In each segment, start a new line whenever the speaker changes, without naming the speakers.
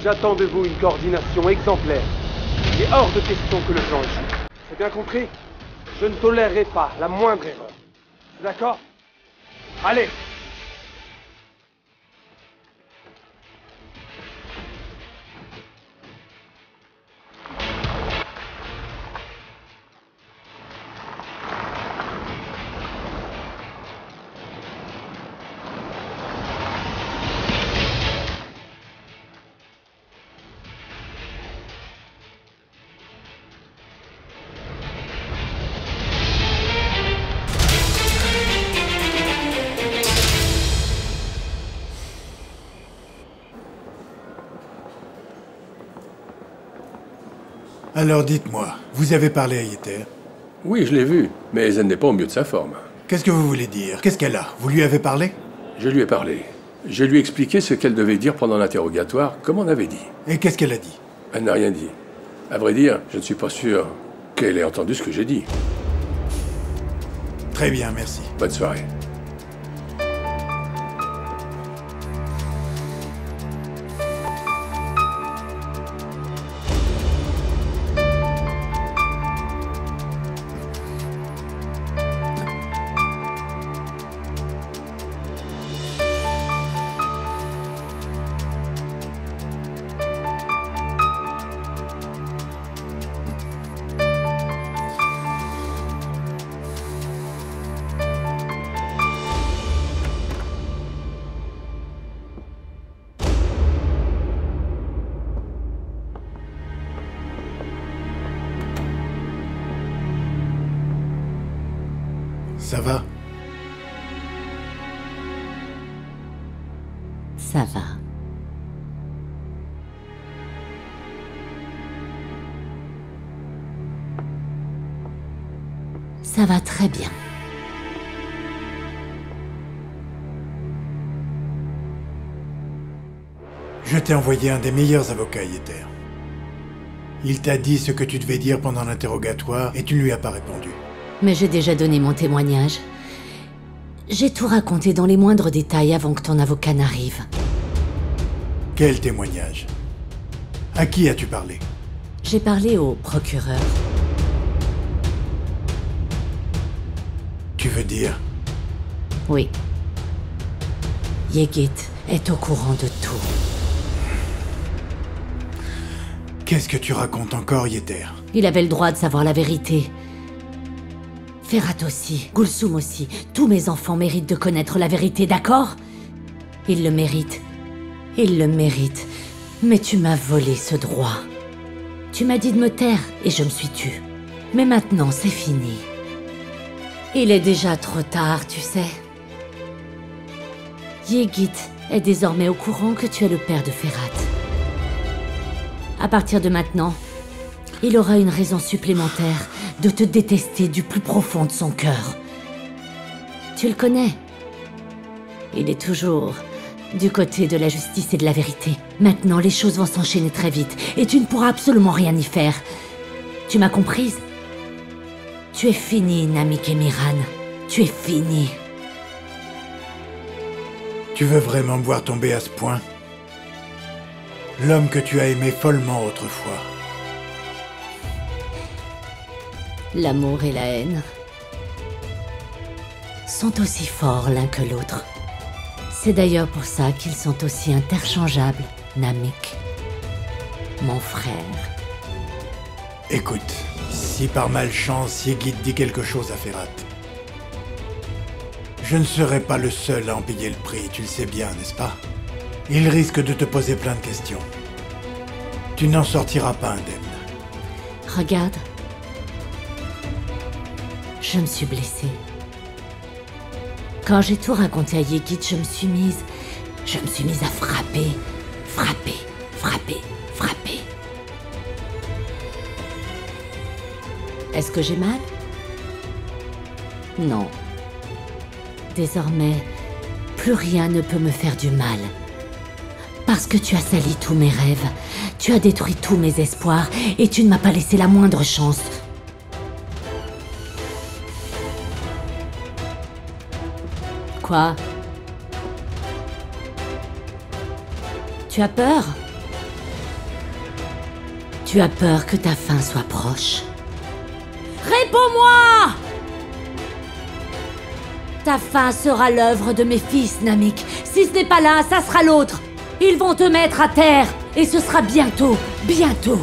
J'attends de vous une coordination exemplaire. Il est hors de question que le plan échoue. C'est bien compris? Je ne tolérerai pas la moindre erreur. D'accord? Allez!
Alors dites-moi, vous avez parlé à Yeter?
Oui, je l'ai vue, mais elle n'est pas au mieux de sa forme.
Qu'est-ce que vous voulez dire? Qu'est-ce qu'elle a? Vous lui avez parlé?
Je lui ai parlé. Je lui ai expliqué ce qu'elle devait dire pendant l'interrogatoire, comme on avait dit.
Et qu'est-ce qu'elle a dit?
Elle n'a rien dit. À vrai dire, je ne suis pas sûr qu'elle ait entendu ce que j'ai dit.
Très bien, merci.
Bonne soirée.
Ça va?
Ça va. Ça va très bien.
Je t'ai envoyé un des meilleurs avocats, Yeter. Il t'a dit ce que tu devais dire pendant l'interrogatoire et tu ne lui as pas répondu.
Mais j'ai déjà donné mon témoignage. J'ai tout raconté dans les moindres détails avant que ton avocat n'arrive.
Quel témoignage? À qui as-tu parlé?
J'ai parlé au procureur.
Tu veux dire?
Oui. Yegit est au courant de tout.
Qu'est-ce que tu racontes encore, Yeter?
Il avait le droit de savoir la vérité. Ferhat aussi, Gulsum aussi, tous mes enfants méritent de connaître la vérité, d'accord? Ils le méritent. Ils le méritent. Mais tu m'as volé ce droit. Tu m'as dit de me taire et je me suis tue. Mais maintenant, c'est fini. Il est déjà trop tard, tu sais. Yegit est désormais au courant que tu es le père de Ferhat. À partir de maintenant, il aura une raison supplémentaire de te détester du plus profond de son cœur. Tu le connais. Il est toujours du côté de la justice et de la vérité. Maintenant, les choses vont s'enchaîner très vite et tu ne pourras absolument rien y faire. Tu m'as comprise? Tu es fini, Namik Emirhan. Tu es fini.
Tu veux vraiment me voir tomber à ce point? L'homme que tu as aimé follement autrefois.
L'amour et la haine sont aussi forts l'un que l'autre. C'est d'ailleurs pour ça qu'ils sont aussi interchangeables, Namik. Mon frère.
Écoute, si par malchance Yegit dit quelque chose à Ferhat, je ne serai pas le seul à en payer le prix, tu le sais bien, n'est-ce pas? Il risque de te poser plein de questions. Tu n'en sortiras pas indemne.
Regarde. Je me suis blessée. Quand j'ai tout raconté à Yegit, je me suis mise à frapper. Frapper, frapper, frapper. Est-ce que j'ai mal? Non. Désormais, plus rien ne peut me faire du mal. Parce que tu as sali tous mes rêves, tu as détruit tous mes espoirs et tu ne m'as pas laissé la moindre chance. Quoi? Tu as peur? Tu as peur que ta fin soit proche. Réponds-moi! Ta fin sera l'œuvre de mes fils, Namik. Si ce n'est pas l'un, ça sera l'autre. Ils vont te mettre à terre, et ce sera bientôt, bientôt.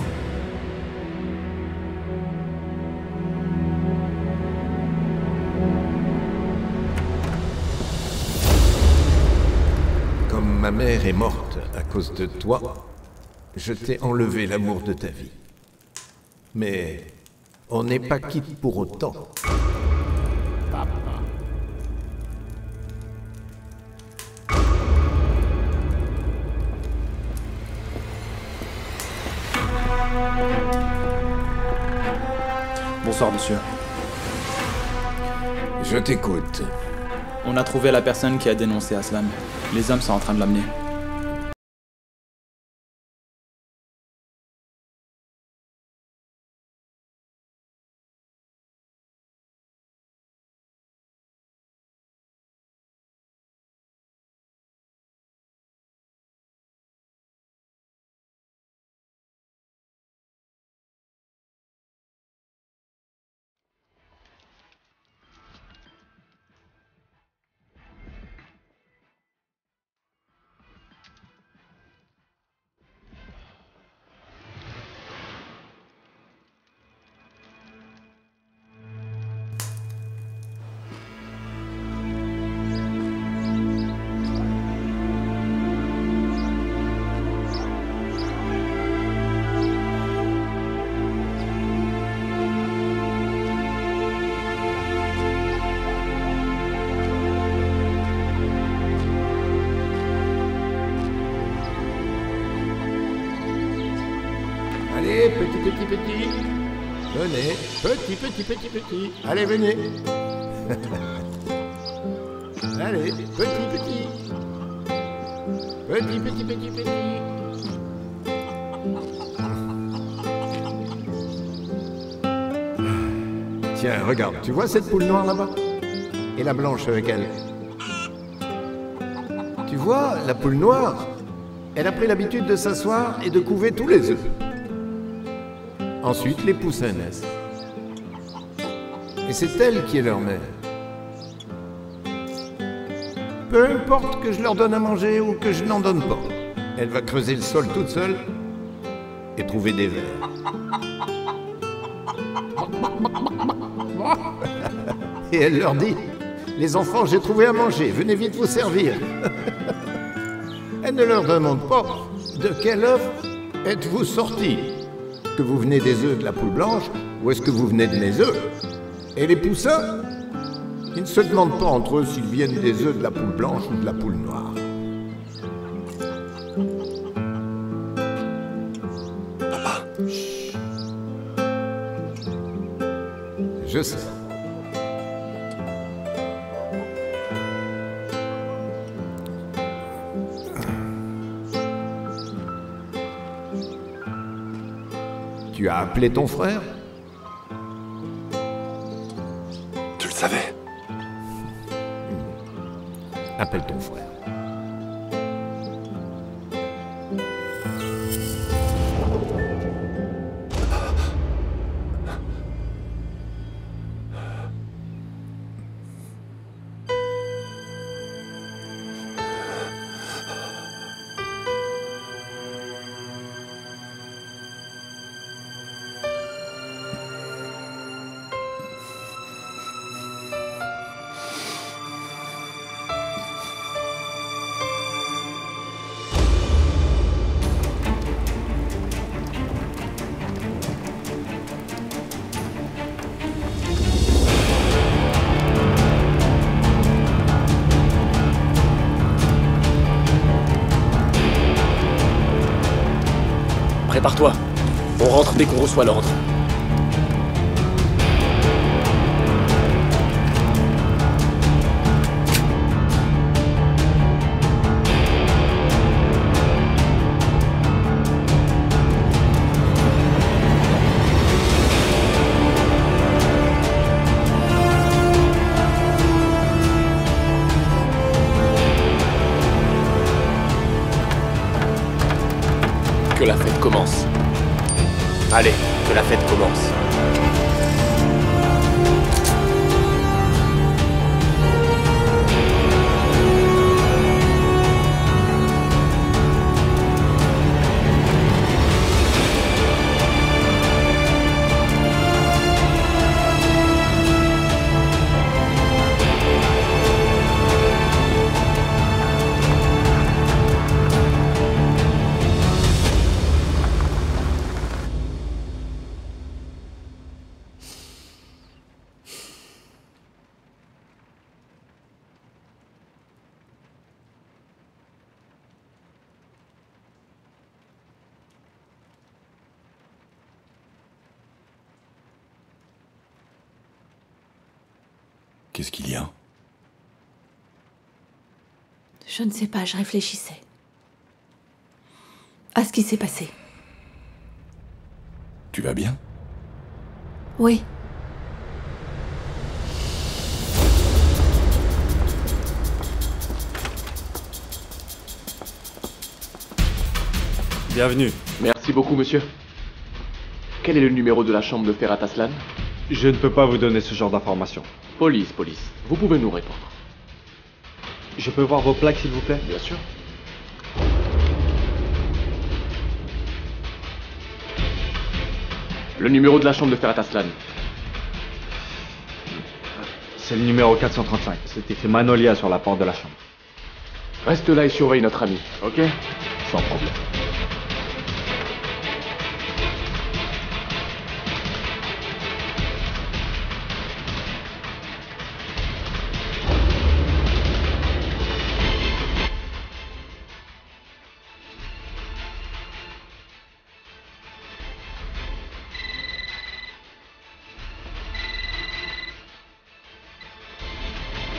Comme ma mère est morte à cause de toi, je t'ai enlevé l'amour de ta vie. Mais on n'est pas quitte pour autant.
Bonsoir, monsieur.
Je t'écoute.
On a trouvé la personne qui a dénoncé Aslam. Les hommes sont en train de l'amener.
Allez, petit. Venez, petit. Allez, venez. Allez, petit. Petit. Tiens, regarde, tu vois cette poule noire là-bas? Et la blanche avec elle? Tu vois, la poule noire, elle a pris l'habitude de s'asseoir et de couver tous les œufs. Ensuite, les poussins naissent. Et c'est elle qui est leur mère. Peu importe que je leur donne à manger ou que je n'en donne pas, elle va creuser le sol toute seule et trouver des vers. Et elle leur dit, les enfants, j'ai trouvé à manger, venez vite vous servir. Elle ne leur demande pas, de quel œuf êtes-vous sortis? Que vous venez des œufs de la poule blanche ou est-ce que vous venez de mes œufs? Et les poussins, ils ne se demandent pas entre eux s'ils viennent des œufs de la poule blanche ou de la poule noire. Papa. Chut. Je sais. Tu as appelé ton frère?
Tu le savais?
Appelle ton frère.
Prépare-toi. On rentre dès qu'on reçoit l'ordre. Que la fête commence. Allez, que la fête commence.
Qu'est-ce qu'il y a?
Je ne sais pas, je réfléchissais à ce qui s'est passé.
Tu vas bien?
Oui.
Bienvenue.
Merci beaucoup, monsieur. Quel est le numéro de la chambre de Ferhat Aslan?
Je ne peux pas vous donner ce genre d'informations.
Police. Vous pouvez nous répondre.
Je peux voir vos plaques, s'il vous plaît?
Bien sûr. Le numéro de la chambre de Ferhat Aslan.
C'est le numéro 435. C'est écrit Manolia sur la porte de la chambre.
Reste là et surveille notre ami, ok?
Sans problème.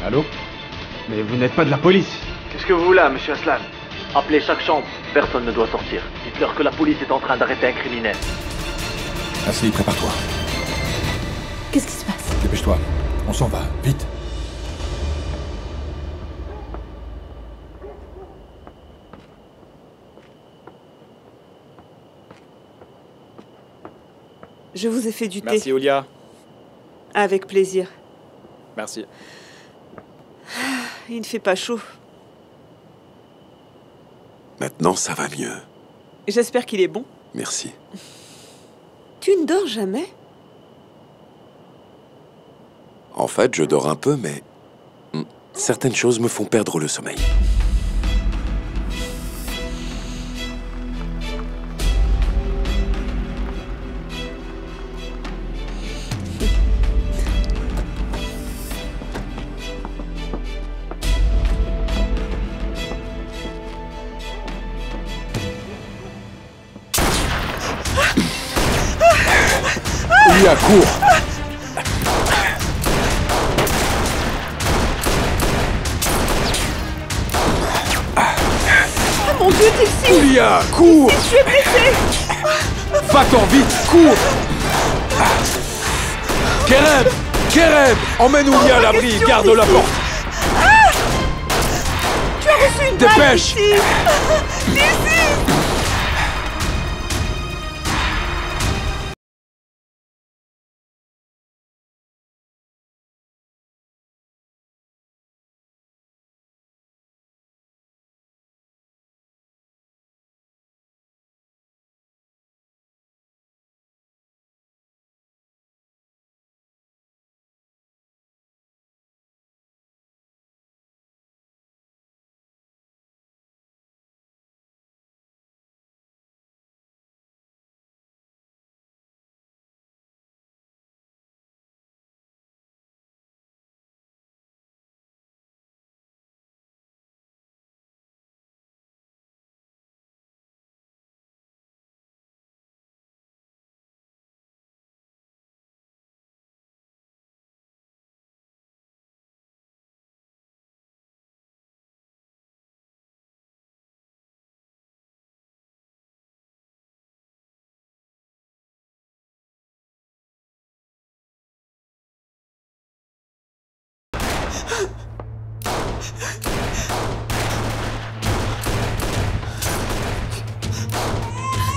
Allô? Mais vous n'êtes pas de la police.
Qu'est-ce que vous voulez, monsieur Aslan? Appelez chaque chambre. Personne ne doit sortir. Dites-leur que la police est en train d'arrêter un criminel.
Ashley, prépare-toi.
Qu'est-ce qui se passe?
Dépêche-toi. On s'en va, vite.
Je vous ai fait du thé.
Merci, Olia.
Avec plaisir.
Merci.
Il ne fait pas chaud.
Maintenant, ça va mieux.
J'espère qu'il est bon.
Merci.
Tu ne dors jamais?
En fait, je dors un peu, mais... certaines choses me font perdre le sommeil.
Olia, cours!
Ah mon Dieu, Tilsi!
Olia, cours!
Je suis blessée!
Va-t'en vite, cours! Kerem! Emmène Olia à l'abri, garde la porte!
Tu as reçu une
Dépêche!
balle, Tilsi! Tilsi!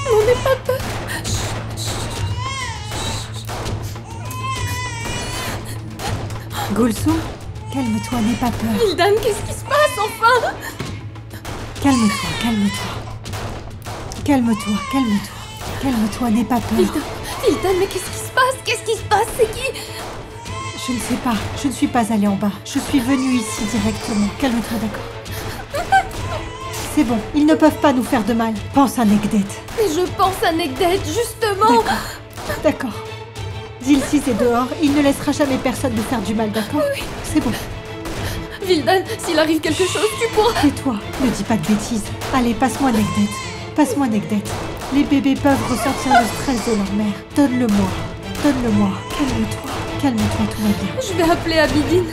On n'est pas peur. Gulsum, calme-toi, n'aie pas peur.
Vildan, qu'est-ce qui se passe enfin?
Calme-toi, calme-toi. Calme-toi, calme-toi. Calme-toi, n'aie pas peur.
Vildan, mais qu'est-ce qui se passe? Qu'est-ce qui se passe? C'est qui?
Je ne sais pas, je ne suis pas allée en bas. Je suis venue ici directement. Calme-toi, d'accord? C'est bon, ils ne peuvent pas nous faire de mal. Pense à Negdet.
Mais je pense à Negdet, justement.
D'accord. Zilsis est dehors, il ne laissera jamais personne nous faire du mal, d'accord?
Oui.
C'est bon.
Vildan, s'il arrive quelque chose, tu pourras...
Tais-toi, ne dis pas de bêtises. Allez, passe-moi Negdet. Passe-moi Negdet. Les bébés peuvent ressentir le stress de leur mère. Donne-le-moi. Donne-le-moi. Calme-toi. Calme-toi, tout va bien.
Je vais appeler Abidine.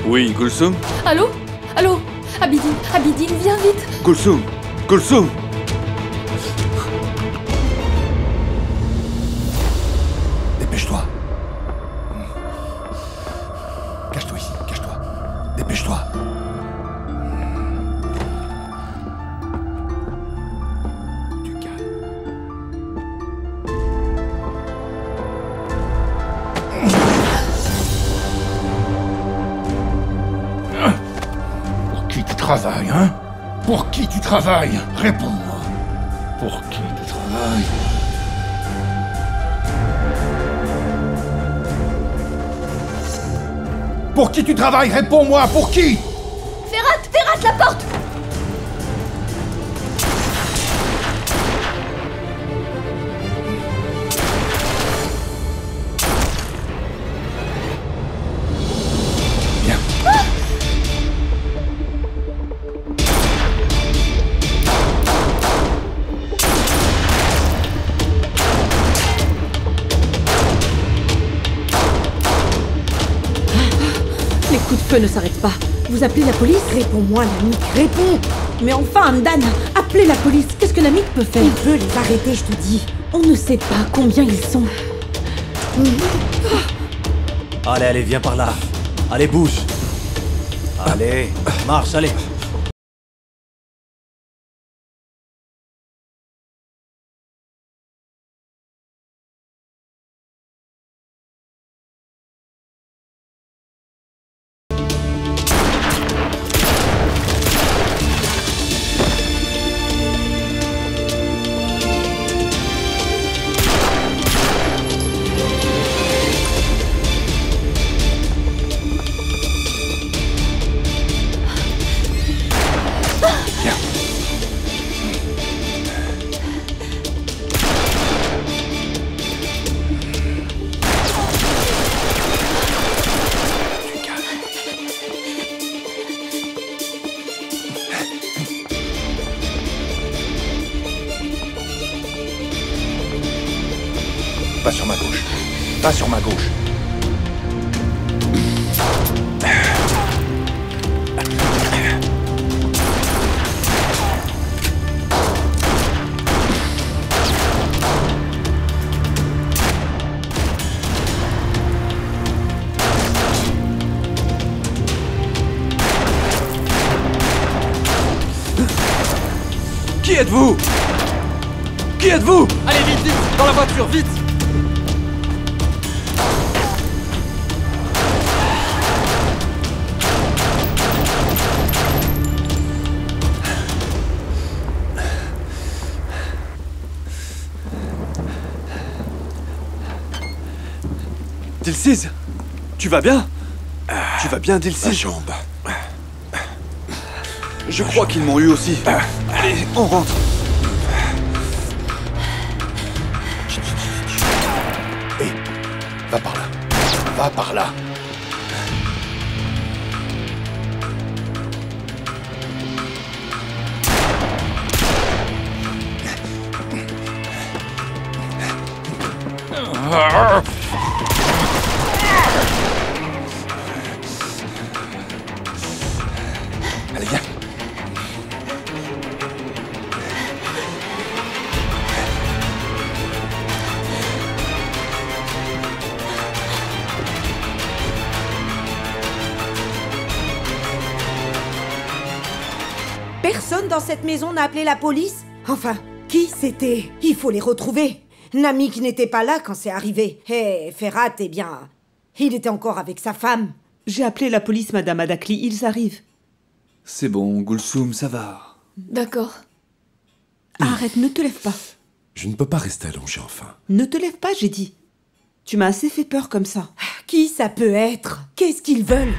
Oui, Gulsum?
Allô? Allô? Abidine, viens vite.
Gulsum! Gulsum!
Dépêche-toi. Cache-toi ici, cache-toi. Dépêche-toi. Du calme. Pour qui tu travailles, hein? Pour qui tu travailles? Réponds-moi. Pour qui tu travailles? Pour qui tu travailles? Réponds-moi, pour qui?
Ferrat, la porte!
Viens.
Les coups de feu ne s'arrêtent pas. Vous appelez la police? Réponds-moi, Namik, réponds! Mais enfin, Amdan, appelez la police. Qu'est-ce que Namik peut faire? Il peut les arrêter, je te dis. On ne sait pas combien ils sont.
Allez, viens par là. Allez, bouge. Allez, marche, allez.
Va sur ma gauche. Va sur ma gauche.
Qui êtes-vous? Qui êtes-vous? Allez, vite, vite! Dans la voiture, vite! Dilsiz, tu vas bien? Tu vas bien, Dilsiz?
Ma jambe.
Je crois qu'ils m'ont eu aussi. Allez, on rentre.
Hé, va par là. Va par là. Allez, viens.
Personne dans cette maison n'a appelé la police? Enfin, qui c'était? Il faut les retrouver. Namik n'était pas là quand c'est arrivé. Et Ferhat, eh bien, il était encore avec sa femme.
J'ai appelé la police, Madame Adakli, ils arrivent.
C'est bon, Gulsum, ça va.
D'accord.
Arrête, ne te lève pas.
Je ne peux pas rester allongé, enfin.
Ne te lève pas, j'ai dit. Tu m'as assez fait peur comme ça.
Qui ça peut être? Qu'est-ce qu'ils veulent?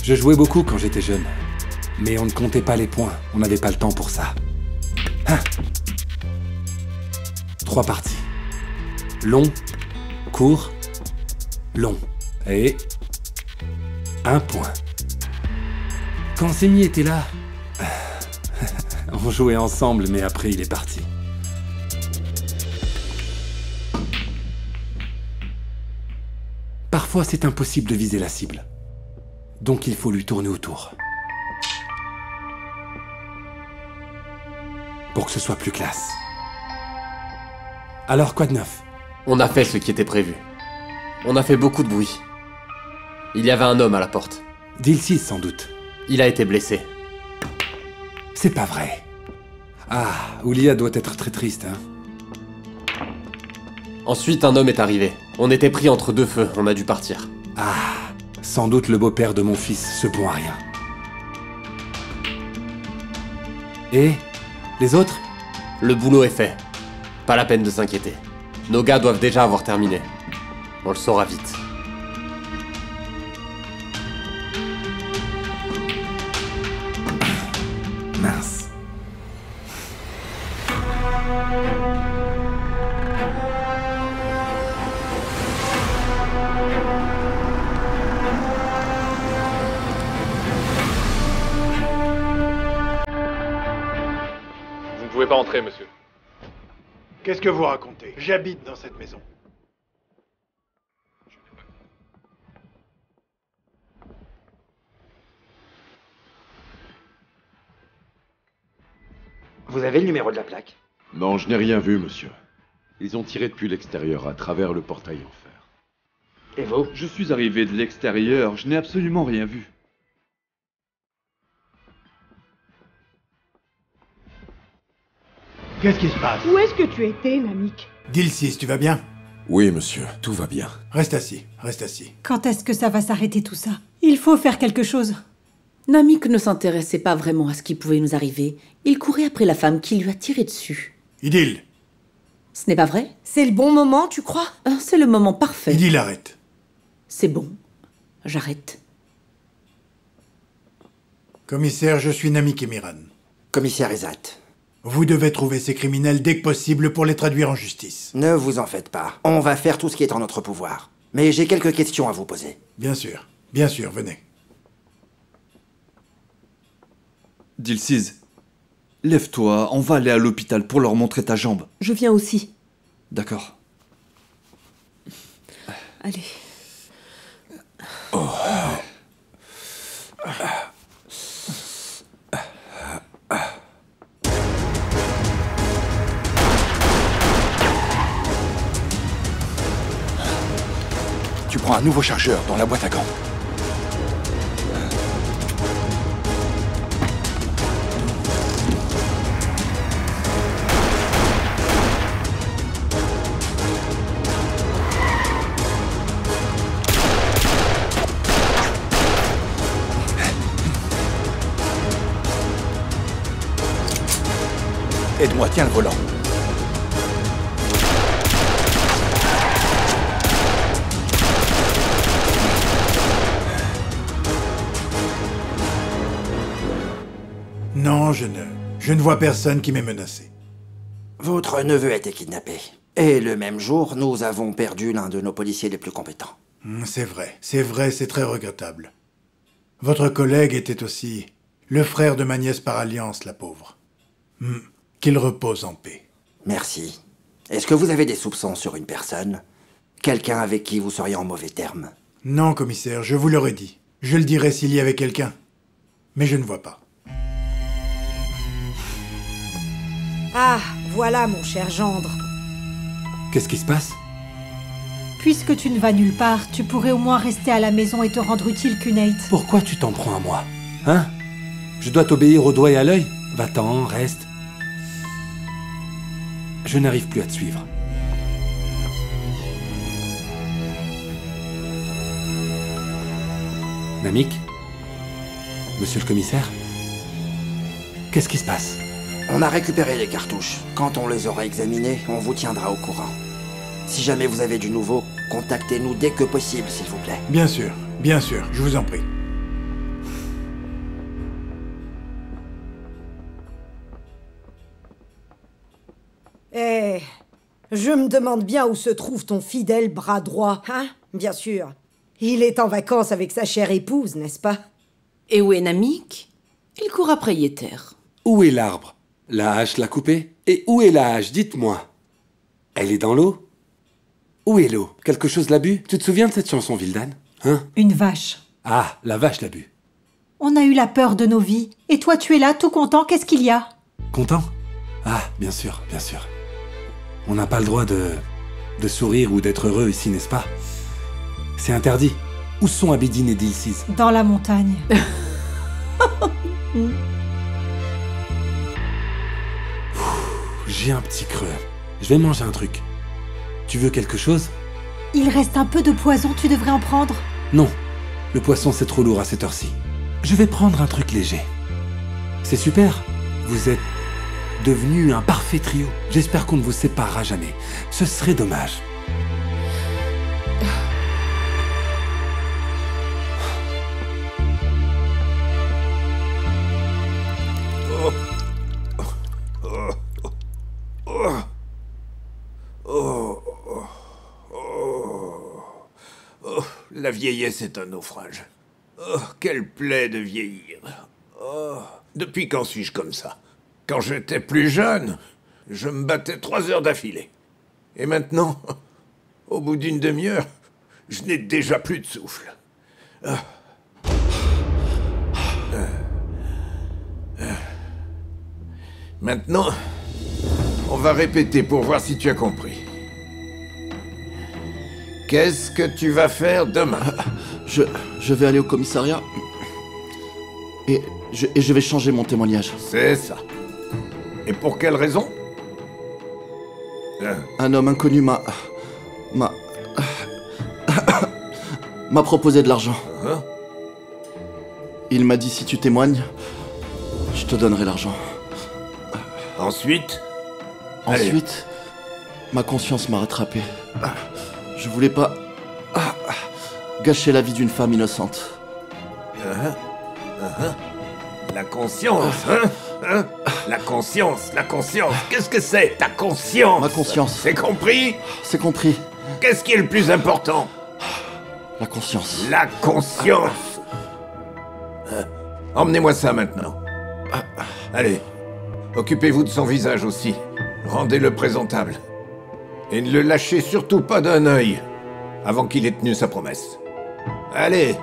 Je jouais beaucoup quand j'étais jeune. Mais on ne comptait pas les points. On n'avait pas le temps pour ça. 3 parties. Long, court, long. Et... 1 point. Quand Semi était là... on jouait ensemble, mais après il est parti. Parfois c'est impossible de viser la cible. Donc il faut lui tourner autour. Pour que ce soit plus classe. Alors quoi de neuf?
On a fait ce qui était prévu. On a fait beaucoup de bruit. Il y avait un homme à la porte.
Dilsis sans doute.
Il a été blessé.
C'est pas vrai. Ah, Oulia doit être très triste, hein.
Ensuite, un homme est arrivé. On était pris entre deux feux, on a dû partir.
Ah, sans doute le beau-père de mon fils, ce bon à rien. Et les autres?
Le boulot est fait. Pas la peine de s'inquiéter. Nos gars doivent déjà avoir terminé. On le saura vite.
Mince.
Vous ne pouvez pas entrer, monsieur.
Qu'est-ce que vous racontez? J'habite dans cette maison.
Vous avez le numéro de la plaque?
Non, je n'ai rien vu, monsieur. Ils ont tiré depuis l'extérieur, à travers le portail en fer.
Et vous?
Je suis arrivé de l'extérieur, je n'ai absolument rien vu.
Qu'est-ce qui se passe?
Où est-ce que tu étais, Namik?
Dilsis, tu vas bien?
Oui, monsieur, tout va bien.
Reste assis, reste assis.
Quand est-ce que ça va s'arrêter tout ça? Il faut faire quelque chose.
Namik ne s'intéressait pas vraiment à ce qui pouvait nous arriver. Il courait après la femme qui lui a tiré dessus.
Idil!
Ce n'est pas vrai? C'est le bon moment, tu crois? C'est le moment parfait.
Idil, arrête.
C'est bon. J'arrête.
Commissaire, je suis Namik Emiran.
Commissaire Ezat.
Vous devez trouver ces criminels dès que possible pour les traduire en justice.
Ne vous en faites pas. On va faire tout ce qui est en notre pouvoir. Mais j'ai quelques questions à vous poser.
Bien sûr, venez.
Dilsiz, lève-toi, on va aller à l'hôpital pour leur montrer ta jambe.
Je viens aussi.
D'accord.
Allez.
Oh. Tu prends un nouveau chargeur dans la boîte à gants. Aide-moi, tiens le volant.
Non, je ne vois personne qui m'ait menacé.
Votre neveu a été kidnappé. Et le même jour, nous avons perdu l'un de nos policiers les plus compétents.
C'est vrai, c'est très regrettable. Votre collègue était aussi le frère de ma nièce par alliance, la pauvre. Qu'il repose en paix.
Merci. Est-ce que vous avez des soupçons sur une personne? Quelqu'un avec qui vous seriez en mauvais termes?
Non, commissaire, je vous l'aurais dit. Je le dirais s'il y avait quelqu'un. Mais je ne vois pas.
Ah, voilà mon cher gendre.
Qu'est-ce qui se passe?
Puisque tu ne vas nulle part, tu pourrais au moins rester à la maison et te rendre utile, Kunate.
Pourquoi tu t'en prends à moi? Hein? Je dois t'obéir au doigt et à l'œil? Va-t'en, reste. Je n'arrive plus à te suivre. Namik? Monsieur le commissaire? Qu'est-ce qui se passe?
On a récupéré les cartouches. Quand on les aura examinées, on vous tiendra au courant. Si jamais vous avez du nouveau, contactez-nous dès que possible, s'il vous plaît.
Bien sûr, je vous en prie.
Eh, je me demande bien où se trouve ton fidèle bras droit, hein? Bien sûr. Il est en vacances avec sa chère épouse, n'est-ce pas?
Et où est Namik? Il court après Yeter.
Où est l'arbre? La hache l'a coupé? Et où est la hache? Dites-moi. Elle est dans l'eau? Où est l'eau? Quelque chose l'a bu? Tu te souviens de cette chanson, Vildan? Hein?
Une vache.
Ah, la vache l'a bu.
On a eu la peur de nos vies. Et toi, tu es là, tout content, qu'est-ce qu'il y a?
Content? Ah, bien sûr. On n'a pas le droit de sourire ou d'être heureux ici, n'est-ce pas? C'est interdit. Où sont Abidine et Dilsiz?
Dans la montagne.
J'ai un petit creux. Je vais manger un truc. Tu veux quelque chose?
Il reste un peu de poison, tu devrais en prendre.
Non, le poisson c'est trop lourd à cette heure-ci. Je vais prendre un truc léger. C'est super. Vous êtes devenus un parfait trio. J'espère qu'on ne vous séparera jamais. Ce serait dommage.
La vieillesse est un naufrage. Oh, quelle plaie de vieillir. Oh, depuis quand suis-je comme ça? Quand j'étais plus jeune, je me battais 3 heures d'affilée. Et maintenant, au bout d'une demi-heure, je n'ai déjà plus de souffle. Maintenant, on va répéter pour voir si tu as compris. Qu'est-ce que tu vas faire demain?
Je vais aller au commissariat et je vais changer mon témoignage.
C'est ça. Et pour quelle raison?
Un homme inconnu m'a proposé de l'argent. Il m'a dit si tu témoignes, je te donnerai l'argent.
Ensuite,
ma conscience m'a rattrapé. Je voulais pas gâcher la vie d'une femme innocente.
La conscience, hein? La conscience. Qu'est-ce que c'est, ta conscience?
Ma conscience.
C'est compris?
C'est compris.
Qu'est-ce qui est le plus important?
La conscience.
La conscience. Emmenez-moi ça maintenant. Allez, occupez-vous de son visage aussi. Rendez-le présentable. Et ne le lâchez surtout pas d'un œil avant qu'il ait tenu sa promesse. Allez!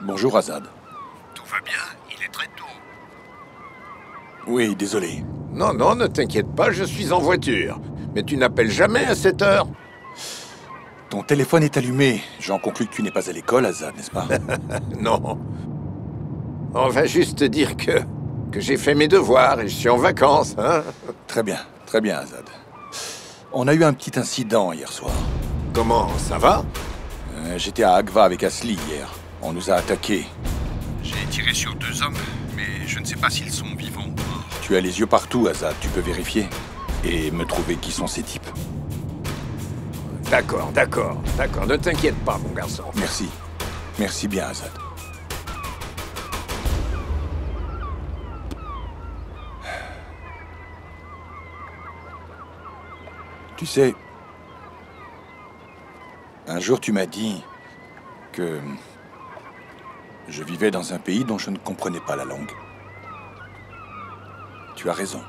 Bonjour Azad.
Tout va bien, il est très tôt.
Oui, désolé.
Non, ne t'inquiète pas, je suis en voiture. Mais tu n'appelles jamais à cette heure?
Ton téléphone est allumé. J'en conclus que tu n'es pas à l'école, Azad, n'est-ce pas?
Non. On va juste dire que j'ai fait mes devoirs et je suis en vacances, hein?
Très bien, Azad. On a eu un petit incident hier soir.
Comment, ça va?
J'étais à Agva avec Asli hier. On nous a attaqués.
J'ai tiré sur 2 hommes, mais je ne sais pas s'ils sont vivants ou morts.
Tu as les yeux partout, Azad, tu peux vérifier. Et me trouver qui sont ces types.
D'accord, d'accord, d'accord. Ne t'inquiète pas, mon garçon.
Merci. Merci bien, Azad. Tu sais, un jour tu m'as dit que je vivais dans un pays dont je ne comprenais pas la langue. Tu as raison.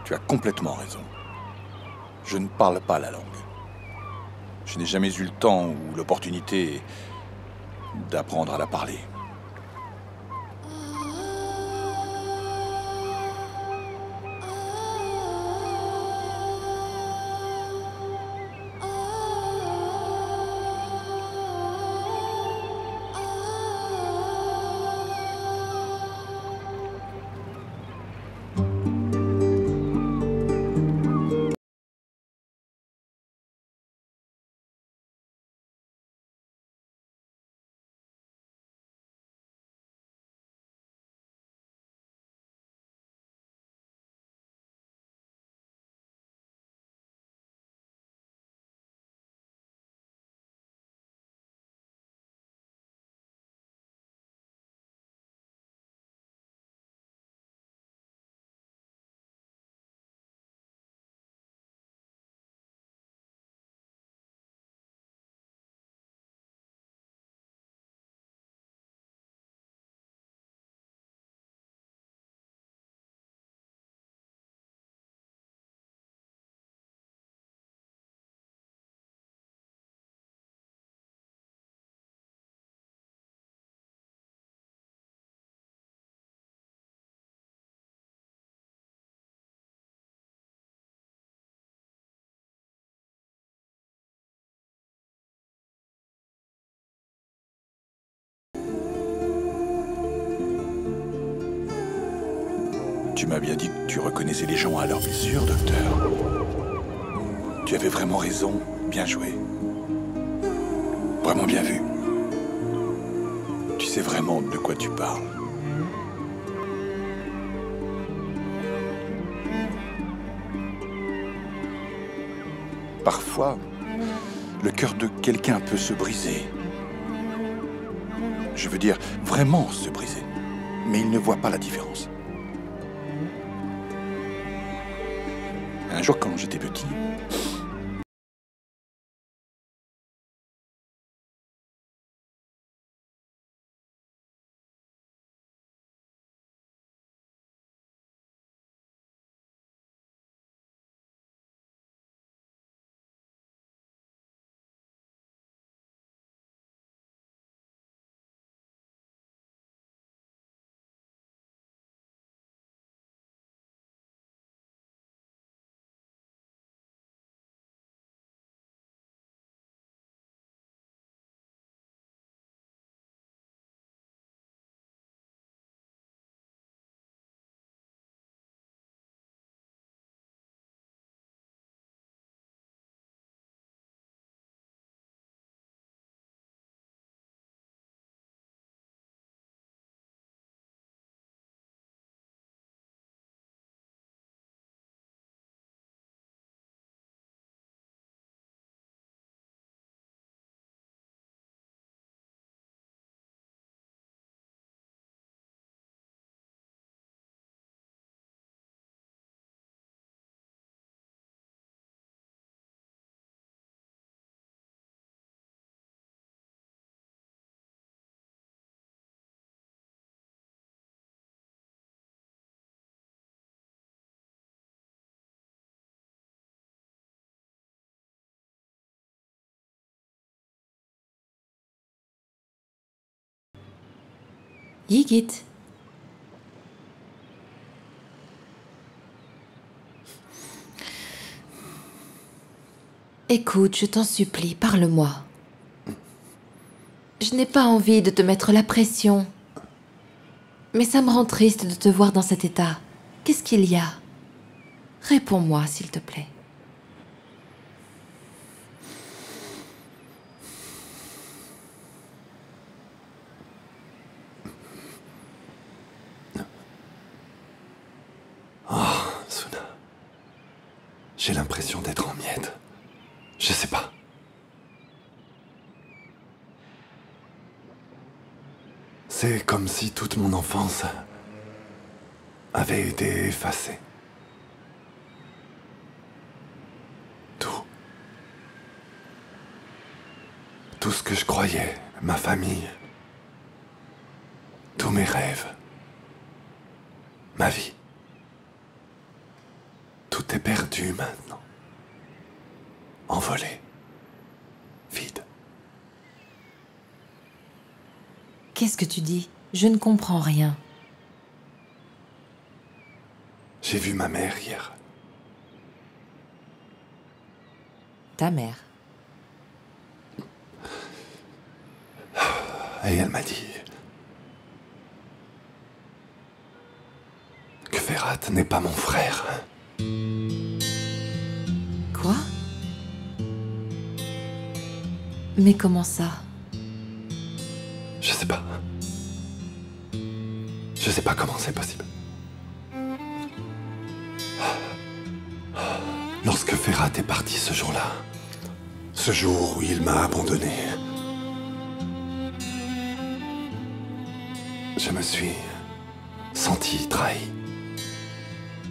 Tu as complètement raison. Je ne parle pas la langue. Je n'ai jamais eu le temps ou l'opportunité d'apprendre à la parler. Tu m'as bien dit que tu reconnaissais les gens à leurs blessures, docteur. Tu avais vraiment raison. Bien joué. Vraiment bien vu. Tu sais vraiment de quoi tu parles. Parfois, le cœur de quelqu'un peut se briser. Je veux dire, vraiment se briser. Mais il ne voit pas la différence. Un jour, quand j'étais petit,
Yigit. Écoute, je t'en supplie, parle-moi. Je n'ai pas envie de te mettre la pression. Mais ça me rend triste de te voir dans cet état. Qu'est-ce qu'il y a? Réponds-moi, s'il te plaît.
Oh, Suna. J'ai l'impression d'être en miettes.
Je sais pas. C'est comme si toute mon enfance avait été effacée. Tout. Tout ce que je croyais, ma famille, tous mes rêves, ma vie. Tout est perdu maintenant. Envolé. Vide.
Qu'est-ce que tu dis? Je ne comprends rien.
J'ai vu ma mère hier.
Ta mère?
Et elle m'a dit que Ferhat n'est pas mon frère.
Quoi? Mais comment ça?
Je sais pas. Je sais pas comment c'est possible. Lorsque Ferhat est parti ce jour-là, ce jour où il m'a abandonné, je me suis senti trahi,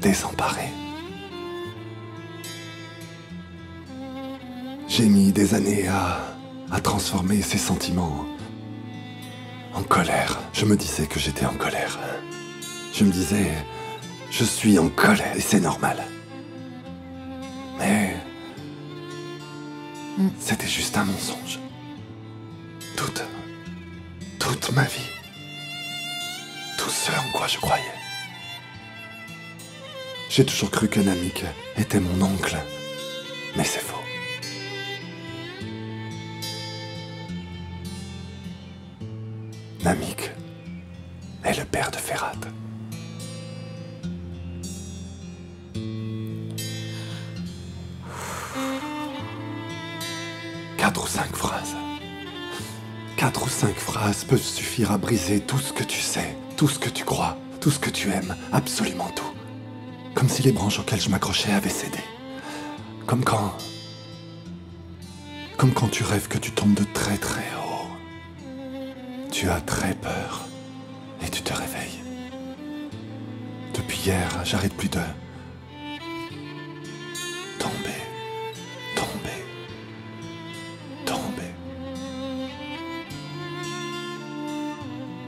désemparé. J'ai mis des années à transformer ces sentiments en colère. Je me disais que j'étais en colère. Je me disais, je suis en colère et c'est normal. Mais c'était juste un mensonge. Toute ma vie. Tout ce en quoi je croyais. J'ai toujours cru que Namik était mon oncle. Mais c'est faux. Namik est le père de Ferhat. Quatre ou cinq phrases. 4 ou 5 phrases peuvent suffire à briser tout ce que tu sais, tout ce que tu crois, tout ce que tu aimes, absolument tout. Comme si les branches auxquelles je m'accrochais avaient cédé. Comme quand tu rêves que tu tombes de très très haut. Tu as très peur et tu te réveilles. Depuis hier, j'arrête plus de tomber.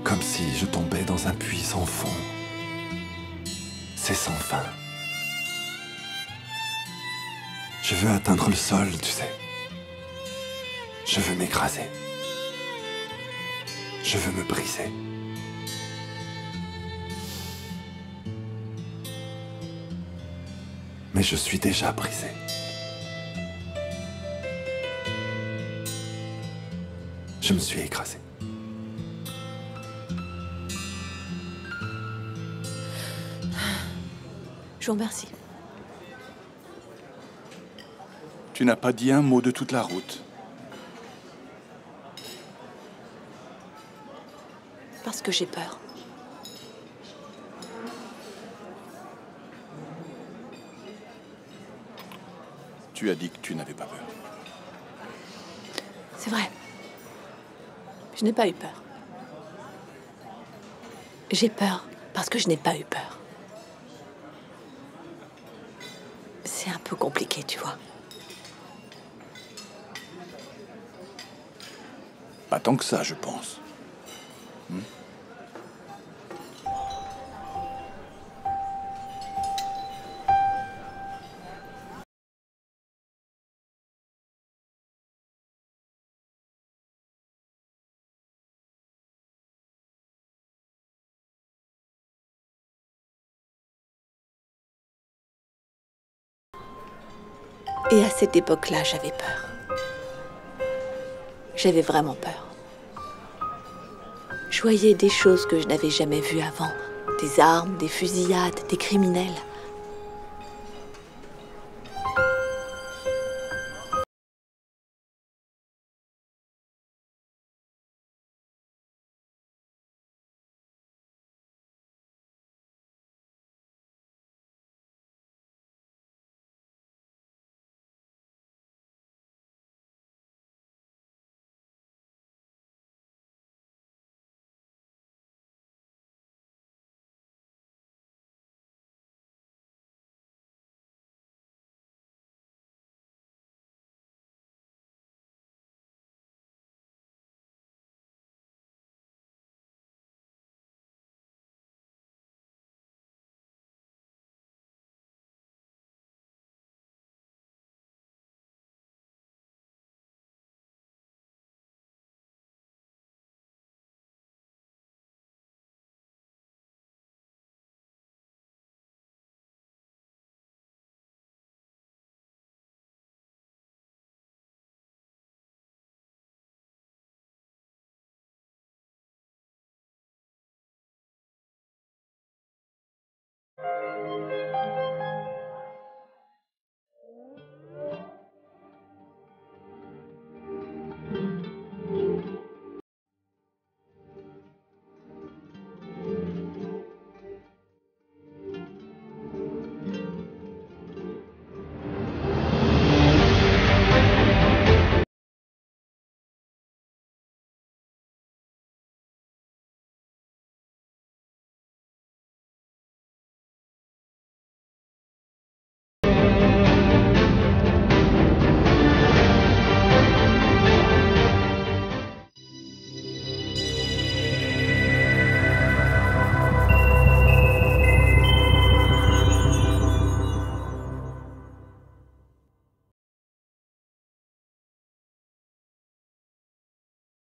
Comme si je tombais dans un puits sans fond. C'est sans fin. Je veux atteindre le sol, tu sais. Je veux m'écraser. Je veux me briser. Mais je suis déjà brisé. Je me suis écrasé.
Je vous remercie.
Tu n'as pas dit un mot de toute la route.
Parce que j'ai peur.
Tu as dit que tu n'avais pas peur.
C'est vrai. Je n'ai pas eu peur. J'ai peur parce que je n'ai pas eu peur. C'est un peu compliqué, tu vois.
Pas tant que ça, je pense.
Et à cette époque-là, j'avais peur. J'avais vraiment peur. Je voyais des choses que je n'avais jamais vues avant. Des armes, des fusillades, des criminels.